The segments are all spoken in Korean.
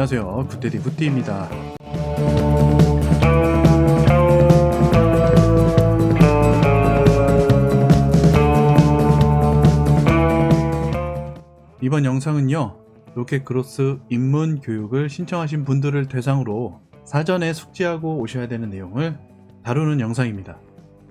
안녕하세요. 굿데디 굿디입니다. 이번 영상은요, 로켓크로스 입문 교육을 신청하신 분들을 대상으로 사전에 숙지하고 오셔야 되는 내용을 다루는 영상입니다.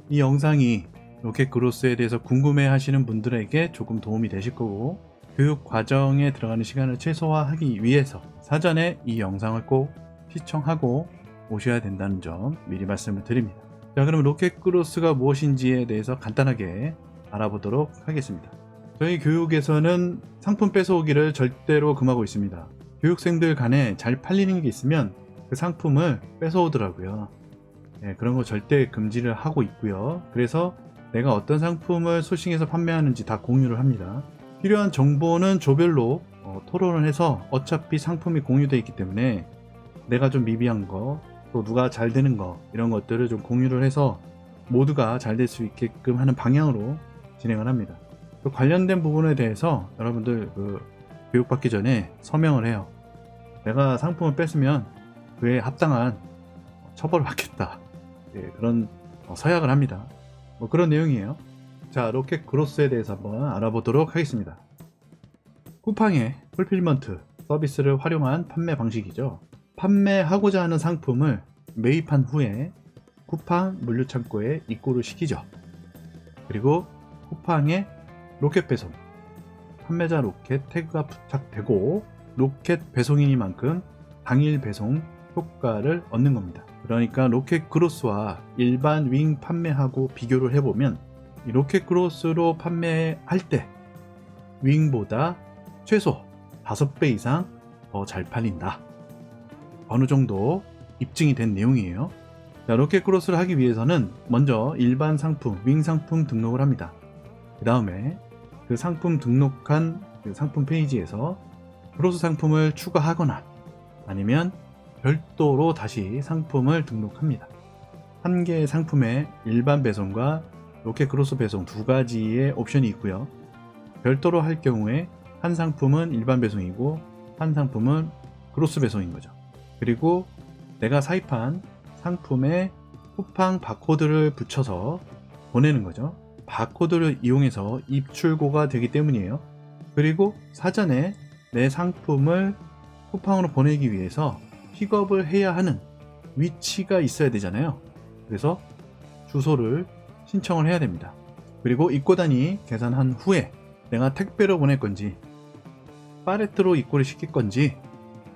이 영상이 로켓크로스에 대해서 궁금해 하시는 분들에게 조금 도움이 되실 거고, 교육 과정에 들어가는 시간을 최소화하기 위해서 사전에 이 영상을 꼭 시청하고 오셔야 된다는 점 미리 말씀을 드립니다. 자, 그럼 로켓크로스가 무엇인지에 대해서 간단하게 알아보도록 하겠습니다. 저희 교육에서는 상품 뺏어오기를 절대로 금하고 있습니다. 교육생들 간에 잘 팔리는 게 있으면 그 상품을 뺏어오더라고요. 그런 거 절대 금지를 하고 있고요. 그래서 내가 어떤 상품을 소싱해서 판매하는지 다 공유를 합니다. 필요한 정보는 조별로 토론을 해서 어차피 상품이 공유되어 있기 때문에 내가 좀 미비한 거, 또 누가 잘 되는 거, 이런 것들을 좀 공유를 해서 모두가 잘 될 수 있게끔 하는 방향으로 진행을 합니다. 또 관련된 부분에 대해서 여러분들 교육받기 전에 서명을 해요. 내가 상품을 뺏으면 그에 합당한 처벌을 받겠다. 그런 서약을 합니다. 그런 내용이에요. 자, 로켓크로스에 대해서 한번 알아보도록 하겠습니다. 쿠팡의 풀필먼트 서비스를 활용한 판매 방식이죠. 판매하고자 하는 상품을 매입한 후에 쿠팡 물류창고에 입고를 시키죠. 그리고 쿠팡의 로켓 배송, 판매자 로켓 태그가 부착되고 로켓 배송이니만큼 당일 배송 효과를 얻는 겁니다. 그러니까 로켓크로스와 일반 윙 판매하고 비교를 해보면 이 로켓크로스로 판매할 때 윙보다 최소 5배 이상 더 잘 팔린다. 어느 정도 입증이 된 내용이에요. 자, 로켓크로스를 하기 위해서는 먼저 일반 상품, 윙 상품 등록을 합니다. 그 다음에 그 상품 등록한 그 상품 페이지에서 크로스 상품을 추가하거나 아니면 별도로 다시 상품을 등록합니다. 한 개의 상품에 일반 배송과 로켓크로스 배송 두 가지의 옵션이 있고요. 별도로 할 경우에 한 상품은 일반 배송이고 한 상품은 크로스 배송인 거죠. 그리고 내가 사입한 상품에 쿠팡 바코드를 붙여서 보내는 거죠. 바코드를 이용해서 입출고가 되기 때문이에요. 그리고 사전에 내 상품을 쿠팡으로 보내기 위해서 픽업을 해야 하는 위치가 있어야 되잖아요. 그래서 주소를 신청을 해야 됩니다. 그리고 입고단위 계산한 후에 내가 택배로 보낼 건지 팔레트로 입고를 시킬 건지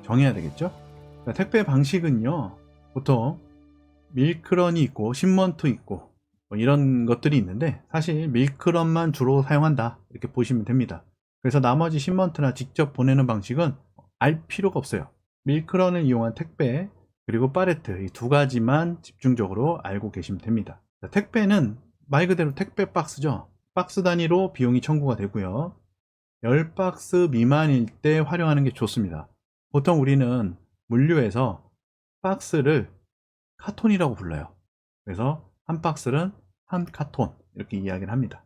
정해야 되겠죠. 그러니까 택배 방식은요, 보통 밀크런이 있고 신먼트 있고 이런 것들이 있는데, 사실 밀크런만 주로 사용한다 이렇게 보시면 됩니다. 그래서 나머지 신먼트나 직접 보내는 방식은 알 필요가 없어요. 밀크런을 이용한 택배 그리고 팔레트, 이 두 가지만 집중적으로 알고 계시면 됩니다. 자, 택배는 말 그대로 택배 박스죠. 박스 단위로 비용이 청구가 되고요. 10박스 미만일 때 활용하는 게 좋습니다. 보통 우리는 물류에서 박스를 카톤이라고 불러요. 그래서 한 박스는 한 카톤 이렇게 이야기를 합니다.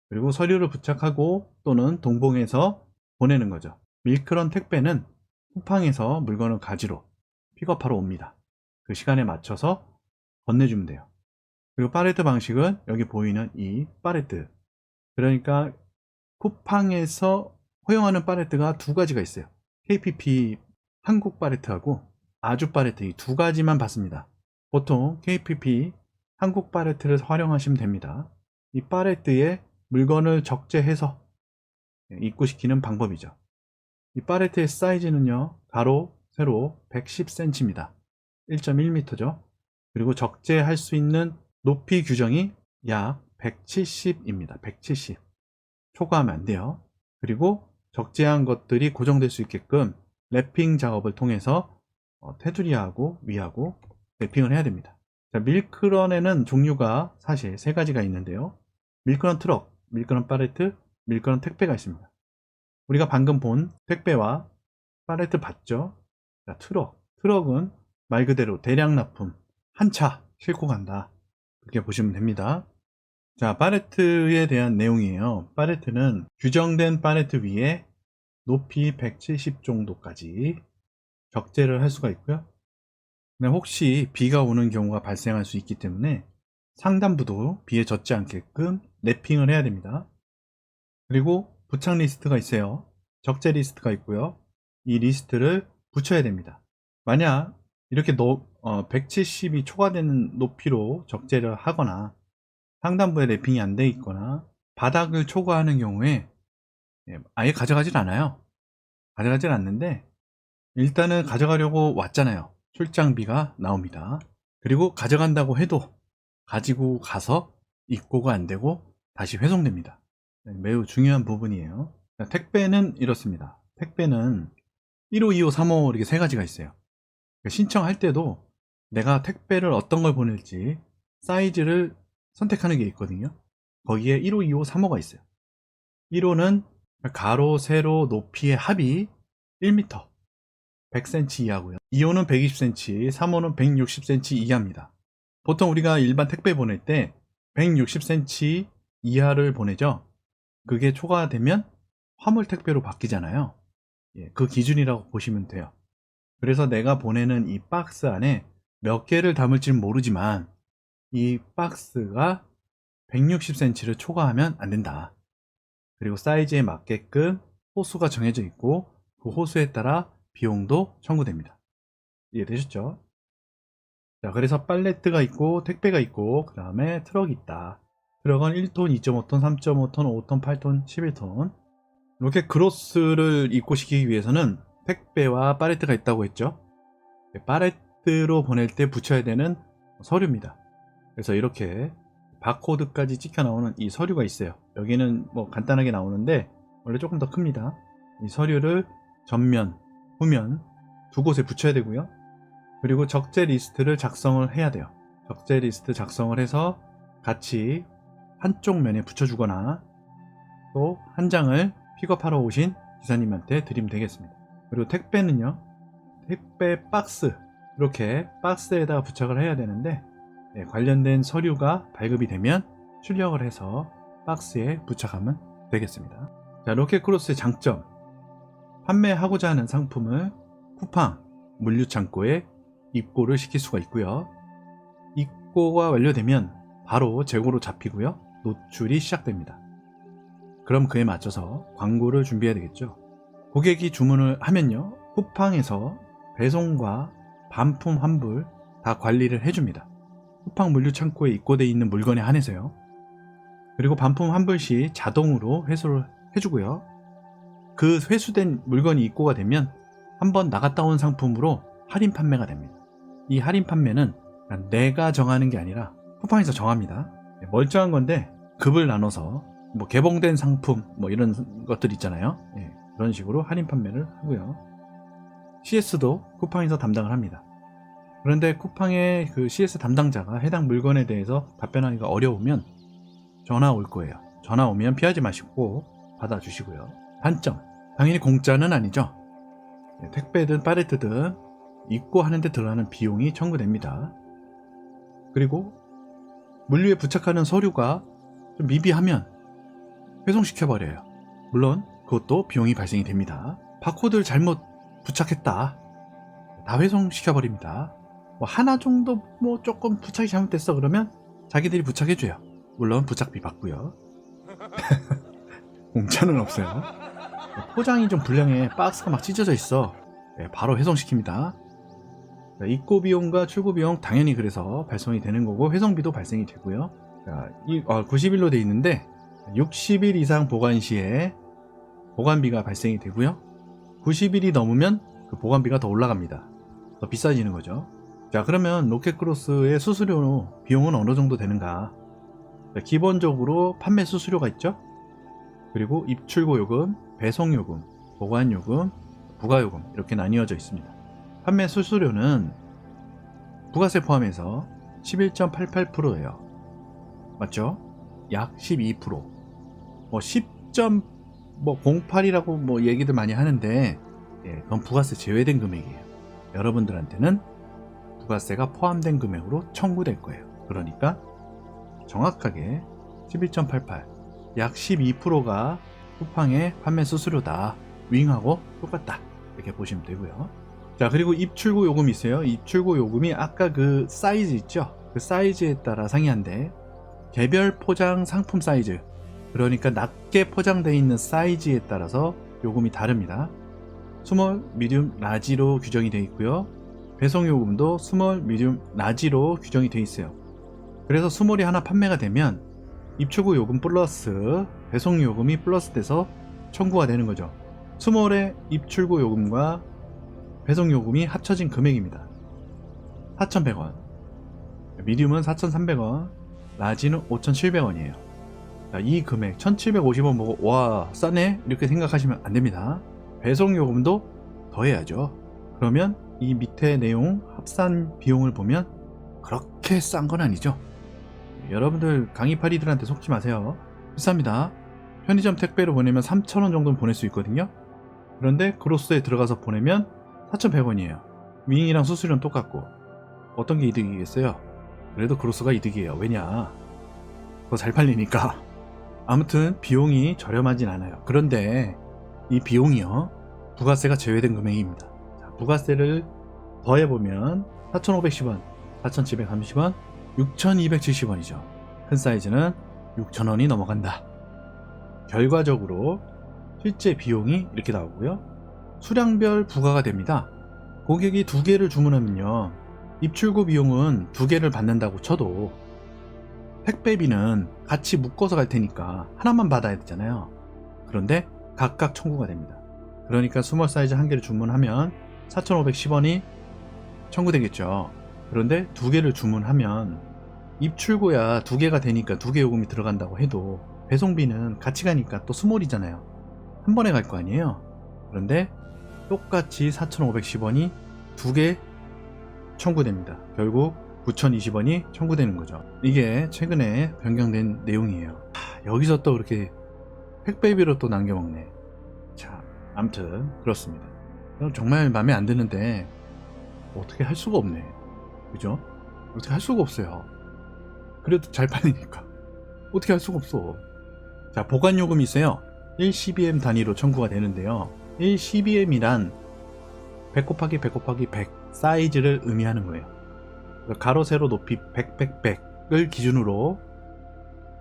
그리고 서류를 부착하고 또는 동봉해서 보내는 거죠. 밀크런 택배는 쿠팡에서 물건을 가지러 픽업하러 옵니다. 그 시간에 맞춰서 건네주면 돼요. 그리고 팔레트 방식은 여기 보이는 이 팔레트, 그러니까 쿠팡에서 허용하는 팔레트가 두 가지가 있어요. KPP 한국 팔레트하고 아주 팔레트, 이 두 가지만 받습니다. 보통 KPP 한국 팔레트를 활용하시면 됩니다. 이 팔레트에 물건을 적재해서 입고시키는 방법이죠. 이 팔레트의 사이즈는요, 가로, 세로 110cm입니다. 1.1m죠. 그리고 적재할 수 있는 높이 규정이 약 170입니다. 170. 초과하면 안 돼요. 그리고 적재한 것들이 고정될 수 있게끔 랩핑 작업을 통해서 테두리하고 위하고 랩핑을 해야 됩니다. 자, 밀크런에는 종류가 사실 세 가지가 있는데요. 밀크런 트럭, 밀크런 팔레트, 밀크런 택배가 있습니다. 우리가 방금 본 택배와 팔레트 봤죠? 자, 트럭은 말 그대로 대량 납품, 한 차 싣고 간다, 그렇게 보시면 됩니다. 자, 팔레트에 대한 내용이에요. 팔레트는 규정된 팔레트 위에 높이 170 정도까지 적재를 할 수가 있고요. 근데 혹시 비가 오는 경우가 발생할 수 있기 때문에 상단부도 비에 젖지 않게끔 랩핑을 해야 됩니다. 그리고 부착 리스트가 있어요. 적재 리스트가 있고요. 이 리스트를 붙여야 됩니다. 만약 이렇게 170이 초과되는 높이로 적재를 하거나 상단부에 랩핑이 안 돼 있거나 바닥을 초과하는 경우에 아예 가져가질 않아요. 가져가질 않는데 일단은 가져가려고 왔잖아요. 출장비가 나옵니다. 그리고 가져간다고 해도 가지고 가서 입고가 안 되고 다시 회송됩니다. 매우 중요한 부분이에요. 택배는 이렇습니다. 택배는 1호, 2호, 3호 이렇게 세 가지가 있어요. 신청할 때도 내가 택배를 어떤 걸 보낼지 사이즈를 선택하는 게 있거든요. 거기에 1호, 2호, 3호가 있어요. 1호는 가로, 세로, 높이의 합이 1m, 100cm 이하고요. 2호는 120cm, 3호는 160cm 이하입니다. 보통 우리가 일반 택배 보낼 때 160cm 이하를 보내죠. 그게 초과되면 화물 택배로 바뀌잖아요. 그 기준이라고 보시면 돼요. 그래서 내가 보내는 이 박스 안에 몇 개를 담을지는 모르지만 이 박스가 160cm를 초과하면 안 된다. 그리고 사이즈에 맞게끔 호수가 정해져 있고 그 호수에 따라 비용도 청구됩니다. 이해되셨죠? 자, 그래서 팔레트가 있고 택배가 있고 그 다음에 트럭이 있다. 트럭은 1톤, 2.5톤, 3.5톤, 5톤, 8톤, 11톤 이렇게 그로스를 입고시키기 위해서는 택배와 팔레트가 있다고 했죠. 팔레트로 보낼 때 붙여야 되는 서류입니다. 그래서 이렇게 바코드까지 찍혀 나오는 이 서류가 있어요. 여기는 뭐 간단하게 나오는데 원래 조금 더 큽니다. 이 서류를 전면, 후면 두 곳에 붙여야 되고요. 그리고 적재 리스트를 작성을 해야 돼요. 적재 리스트 작성을 해서 같이 한쪽 면에 붙여주거나 또 한 장을 픽업하러 오신 기사님한테 드리면 되겠습니다. 그리고 택배는요, 택배 박스, 이렇게 박스에다가 부착을 해야 되는데 관련된 서류가 발급이 되면 출력을 해서 박스에 부착하면 되겠습니다. 자, 로켓크로스의 장점, 판매하고자 하는 상품을 쿠팡, 물류창고에 입고를 시킬 수가 있고요. 입고가 완료되면 바로 재고로 잡히고요. 노출이 시작됩니다. 그럼 그에 맞춰서 광고를 준비해야 되겠죠. 고객이 주문을 하면요, 쿠팡에서 배송과 반품 환불 다 관리를 해줍니다. 쿠팡 물류창고에 입고되어 있는 물건에 한해서요. 그리고 반품 환불 시 자동으로 회수를 해주고요. 그 회수된 물건이 입고가 되면 한번 나갔다 온 상품으로 할인 판매가 됩니다. 이 할인 판매는 내가 정하는 게 아니라 쿠팡에서 정합니다. 멀쩡한 건데 급을 나눠서 뭐 개봉된 상품 뭐 이런 것들 있잖아요. 그런 식으로 할인 판매를 하고요. CS도 쿠팡에서 담당을 합니다. 그런데 쿠팡의 그 CS 담당자가 해당 물건에 대해서 답변하기가 어려우면 전화 올 거예요. 전화 오면 피하지 마시고 받아주시고요. 단점, 당연히 공짜는 아니죠. 택배든 팔레트든 입고 하는데 들어가는 비용이 청구됩니다. 그리고 물류에 부착하는 서류가 좀 미비하면 회송시켜버려요. 물론 그것도 비용이 발생이 됩니다. 바코드를 잘못 부착했다, 다 회송시켜버립니다. 뭐 하나 정도 뭐 조금 부착이 잘못됐어 그러면 자기들이 부착해줘요. 물론 부착비 받고요. 공짜는 없어요. 포장이 좀 불량해, 박스가 막 찢어져 있어, 바로 회송시킵니다. 입고 비용과 출고 비용 당연히 그래서 발송이 되는 거고 회송비도 발생이 되고요. 90일로 되어 있는데 60일 이상 보관 시에 보관비가 발생이 되고요. 90일이 넘으면 그 보관비가 더 올라갑니다. 더 비싸지는 거죠. 자, 그러면 로켓크로스의 수수료 비용은 어느 정도 되는가? 기본적으로 판매 수수료가 있죠. 그리고 입출고 요금, 배송 요금, 보관 요금, 부가 요금 이렇게 나뉘어져 있습니다. 판매 수수료는 부가세 포함해서 11.88%예요. 맞죠? 약 12%. 뭐 10.08이라고 뭐 얘기들 많이 하는데 그건 부가세 제외된 금액이에요. 여러분들한테는 부가세가 포함된 금액으로 청구될 거예요. 그러니까 정확하게 11.88, 약 12%가 쿠팡의 판매 수수료다. 윙하고 똑같다. 이렇게 보시면 되고요. 자, 그리고 입출구 요금이 있어요. 입출구 요금이 아까 그 사이즈 있죠? 그 사이즈에 따라 상이한데, 개별 포장 상품 사이즈, 그러니까 낮게 포장되어 있는 사이즈에 따라서 요금이 다릅니다. 스몰, 미디움, 라지로 규정이 되어 있고요. 배송 요금도 스몰, 미디움, 라지로 규정이 되어 있어요. 그래서 스몰이 하나 판매가 되면 입출구 요금 플러스 배송 요금이 플러스 돼서 청구가 되는 거죠. 스몰의 입출구 요금과 배송 요금이 합쳐진 금액입니다. 4,100원, 미디움은 4,300원, 라지는 5,700원이에요. 이 금액 1,750원 보고 와 싸네 이렇게 생각하시면 안됩니다. 배송 요금도 더해야죠. 그러면 이 밑에 내용 합산 비용을 보면 그렇게 싼 건 아니죠. 여러분들 강의파리들한테 속지 마세요. 비쌉니다. 편의점 택배로 보내면 3,000원 정도는 보낼 수 있거든요. 그런데 그로스에 들어가서 보내면 4,100원이에요. 윙이랑 수수료는 똑같고 어떤 게 이득이겠어요? 그래도 그로스가 이득이에요. 왜냐? 그거 잘 팔리니까. 아무튼 비용이 저렴하진 않아요. 그런데 이 비용이요, 부가세가 제외된 금액입니다. 자, 부가세를 더해보면 4,510원, 4,730원, 6,270원이죠. 큰 사이즈는 6,000원이 넘어간다. 결과적으로 실제 비용이 이렇게 나오고요. 수량별 부과가 됩니다. 고객이 2개를 주문하면요, 입출구 비용은 2개를 받는다고 쳐도 택배비는 같이 묶어서 갈 테니까 하나만 받아야 되잖아요. 그런데 각각 청구가 됩니다. 그러니까 스몰 사이즈 1개를 주문하면 4,510원이 청구되겠죠. 그런데 2개를 주문하면 입출구야 2개가 되니까 2개 요금이 들어간다고 해도 배송비는 같이 가니까 또 스몰이잖아요. 한 번에 갈 거 아니에요. 그런데 똑같이 4,510원이 2개 청구됩니다. 결국 9,020원이 청구되는 거죠. 이게 최근에 변경된 내용이에요. 여기서 또 그렇게 택배비로 또 남겨먹네. 자, 아무튼 그렇습니다. 정말 마음에 안 드는데 어떻게 할 수가 없네. 그죠? 어떻게 할 수가 없어요. 그래도 잘 팔리니까 어떻게 할 수가 없어. 자, 보관요금이 있어요. 1cbm 단위로 청구가 되는데요. 1cbm이란 100 곱하기 100 곱하기 100 사이즈를 의미하는 거예요. 가로 세로 높이 100, 100, 100을 기준으로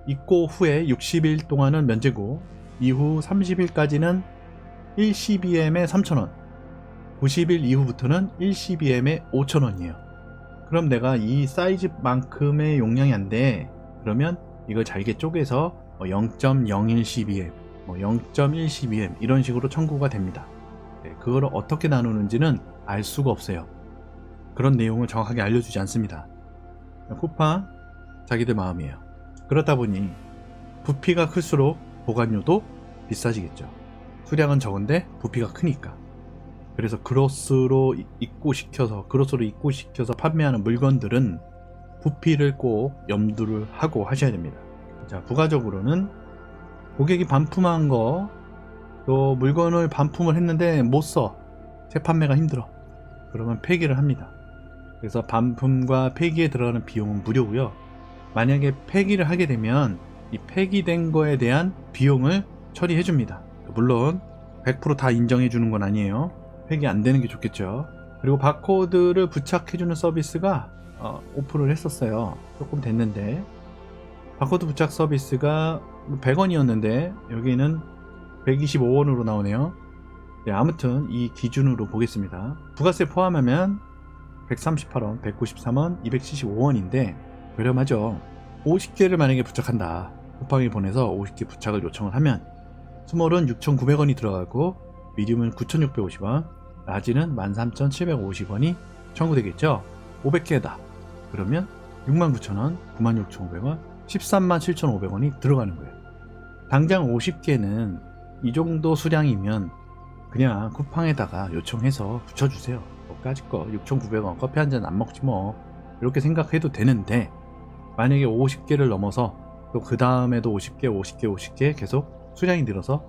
입고 후에 60일 동안은 면제고 이후 30일까지는 1cbm에 3,000원, 90일 이후부터는 1cbm에 5,000원이에요. 그럼 내가 이 사이즈만큼의 용량이 안 돼. 그러면 이걸 잘게 쪼개서 0.01cbm, 0.1cbm 이런 식으로 청구가 됩니다. 그걸 어떻게 나누는지는 알 수가 없어요. 그런 내용을 정확하게 알려주지 않습니다. 쿠팡 자기들 마음이에요. 그렇다 보니 부피가 클수록 보관료도 비싸지겠죠. 수량은 적은데 부피가 크니까. 그래서 그로스로 입고시켜서 판매하는 물건들은 부피를 꼭 염두를 하고 하셔야 됩니다. 자, 부가적으로는 고객이 반품한 거, 또 물건을 반품을 했는데 못 써. 재판매가 힘들어. 그러면 폐기를 합니다. 그래서 반품과 폐기에 들어가는 비용은 무료고요. 만약에 폐기를 하게 되면 이 폐기된 거에 대한 비용을 처리해 줍니다. 물론 100% 다 인정해 주는 건 아니에요. 폐기 안 되는 게 좋겠죠. 그리고 바코드를 부착해 주는 서비스가 오픈을 했었어요. 조금 됐는데 바코드 부착 서비스가 100원이었는데 여기는 125원으로 나오네요. 네, 아무튼 이 기준으로 보겠습니다. 부가세 포함하면 138원, 193원, 275원인데 저렴하죠. 50개를 만약에 부착한다. 쿠팡에 보내서 50개 부착을 요청을 하면 스몰은 6,900원이 들어가고 미디움은 9,650원, 라지는 13,750원이 청구되겠죠. 500개다. 그러면 69,000원, 96,500원, 137,500원이 들어가는 거예요. 당장 50개는 이 정도 수량이면 그냥 쿠팡에다가 요청해서 붙여주세요. 뭐까짓 거 6,900원 커피 한 잔 안 먹지 뭐, 이렇게 생각해도 되는데 만약에 50개를 넘어서 또 그 다음에도 50개 계속 수량이 늘어서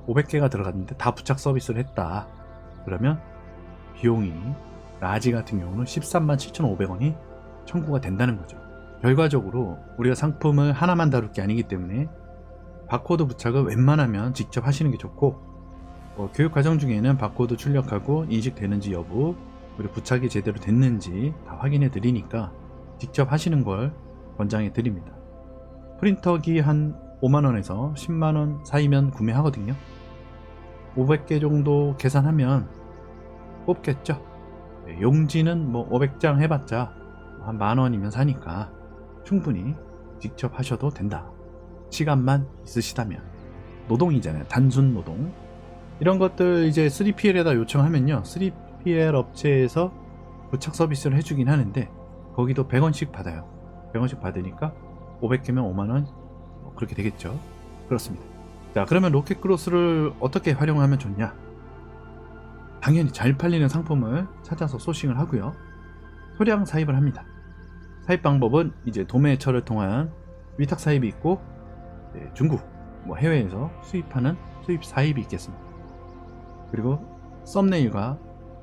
500개가 들어갔는데 다 부착 서비스를 했다. 그러면 비용이 라지 같은 경우는 137,500원이 청구가 된다는 거죠. 결과적으로 우리가 상품을 하나만 다룰 게 아니기 때문에 바코드 부착을 웬만하면 직접 하시는 게 좋고, 교육 과정 중에는 바코드 출력하고 인식되는지 여부, 그리고 부착이 제대로 됐는지 다 확인해 드리니까 직접 하시는 걸 권장해 드립니다. 프린터기 한 5만원에서 10만원 사이면 구매하거든요. 500개 정도 계산하면 뽑겠죠. 용지는 뭐 500장 해봤자 한 만원이면 사니까 충분히 직접 하셔도 된다. 시간만 있으시다면. 노동이잖아요. 단순 노동. 이런 것들 이제 3PL에다 요청하면요, 3PL 업체에서 부착 서비스를 해주긴 하는데 거기도 100원씩 받아요. 100원씩 받으니까 500개면 5만원 그렇게 되겠죠. 그렇습니다. 자, 그러면 로켓크로스를 어떻게 활용하면 좋냐? 당연히 잘 팔리는 상품을 찾아서 소싱을 하고요, 소량 사입을 합니다. 사입 방법은 이제 도매처를 통한 위탁 사입이 있고, 중국, 해외에서 수입하는 수입 사입이 있겠습니다. 그리고 썸네일과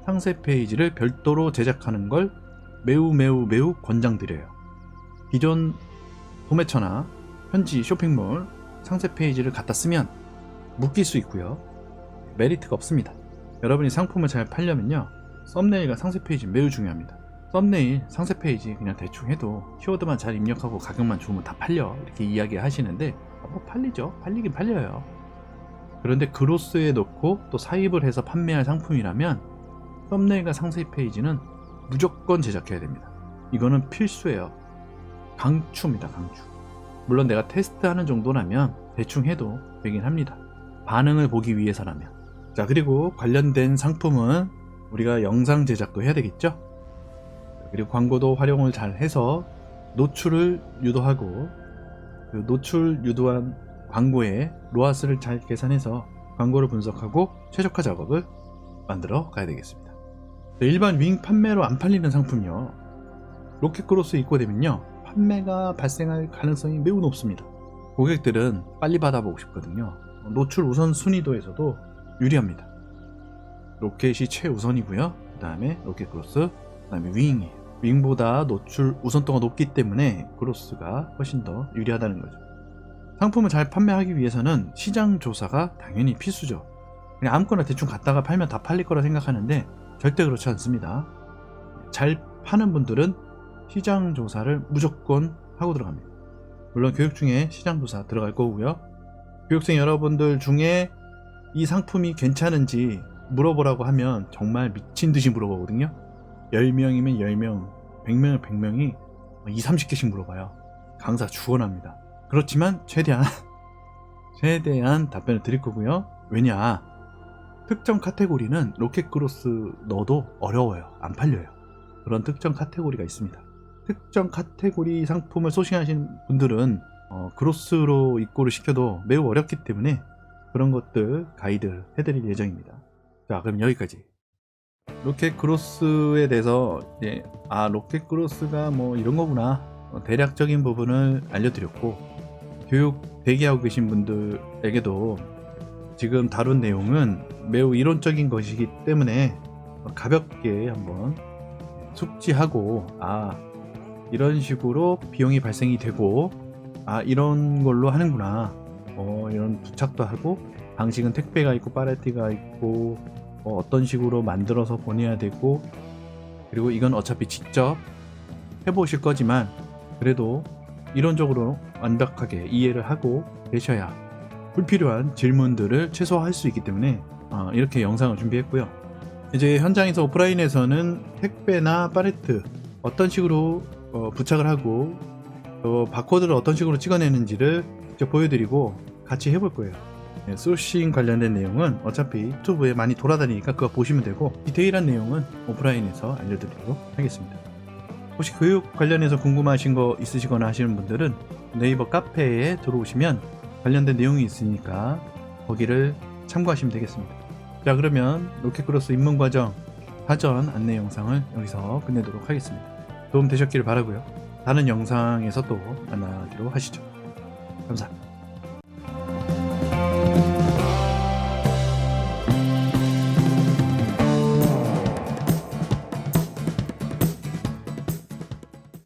상세 페이지를 별도로 제작하는 걸 매우 권장드려요. 기존 도매처나 현지 쇼핑몰 상세 페이지를 갖다 쓰면 묶일 수 있고요, 메리트가 없습니다. 여러분이 상품을 잘 팔려면요, 썸네일과 상세 페이지 매우 중요합니다. 썸네일, 상세 페이지 그냥 대충 해도 키워드만 잘 입력하고 가격만 주면 다 팔려, 이렇게 이야기 하시는데 팔리죠. 팔리긴 팔려요. 그런데 그로스에 넣고 또 사입을 해서 판매할 상품이라면 썸네일과 상세 페이지는 무조건 제작해야 됩니다. 이거는 필수예요. 강추입니다. 강추. 물론 내가 테스트하는 정도라면 대충 해도 되긴 합니다. 반응을 보기 위해서라면. 자, 그리고 관련된 상품은 우리가 영상 제작도 해야 되겠죠. 그리고 광고도 활용을 잘 해서 노출을 유도하고, 그 노출 유도한 광고의 로아스를 잘 계산해서 광고를 분석하고 최적화 작업을 만들어 가야 되겠습니다. 일반 윙 판매로 안 팔리는 상품이요, 로켓크로스 입고되면요, 판매가 발생할 가능성이 매우 높습니다. 고객들은 빨리 받아보고 싶거든요. 노출 우선 순위도에서도 유리합니다. 로켓이 최우선이고요, 그 다음에 로켓크로스, 그 다음에 윙이에요. 윙보다 노출 우선도가 높기 때문에 크로스가 훨씬 더 유리하다는 거죠. 상품을 잘 판매하기 위해서는 시장 조사가 당연히 필수죠. 그냥 아무거나 대충 갖다가 팔면 다 팔릴 거라 생각하는데 절대 그렇지 않습니다. 잘 파는 분들은 시장 조사를 무조건 하고 들어갑니다. 물론 교육 중에 시장 조사 들어갈 거고요, 교육생 여러분들 중에 이 상품이 괜찮은지 물어보라고 하면 정말 미친 듯이 물어보거든요. 10명이면 10명, 100명이면 100명이 20-30개씩 물어봐요. 강사 죽어납니다. 그렇지만 최대한 답변을 드릴 거고요. 왜냐, 특정 카테고리는 로켓크로스 넣어도 어려워요. 안 팔려요. 그런 특정 카테고리가 있습니다. 특정 카테고리 상품을 소싱하시는 분들은 크로스로 입고를 시켜도 매우 어렵기 때문에 그런 것들 가이드 해드릴 예정입니다. 자, 그럼 여기까지. 로켓크로스에 대해서 로켓크로스가 뭐 이런 거구나, 대략적인 부분을 알려드렸고, 교육 대기하고 계신 분들에게도 지금 다룬 내용은 매우 이론적인 것이기 때문에 가볍게 한번 숙지하고, 이런 식으로 비용이 발생이 되고, 이런 걸로 하는구나, 이런 부착도 하고, 방식은 택배가 있고 파레티가 있고, 어떤 식으로 만들어서 보내야 되고, 그리고 이건 어차피 직접 해보실 거지만 그래도 이론적으로 완벽하게 이해를 하고 계셔야 불필요한 질문들을 최소화할 수 있기 때문에 이렇게 영상을 준비했고요. 이제 현장에서 오프라인에서는 택배나 팔레트 어떤 식으로 부착을 하고 바코드를 어떤 식으로 찍어내는지를 직접 보여드리고 같이 해볼 거예요. 소싱 관련된 내용은 어차피 유튜브에 많이 돌아다니니까 그거 보시면 되고, 디테일한 내용은 오프라인에서 알려드리도록 하겠습니다. 혹시 교육 관련해서 궁금하신 거 있으시거나 하시는 분들은 네이버 카페에 들어오시면 관련된 내용이 있으니까 거기를 참고하시면 되겠습니다. 자, 그러면 로켓크로스 입문과정 사전 안내 영상을 여기서 끝내도록 하겠습니다. 도움 되셨기를 바라고요. 다른 영상에서 또 만나기로 하시죠. 감사합니다.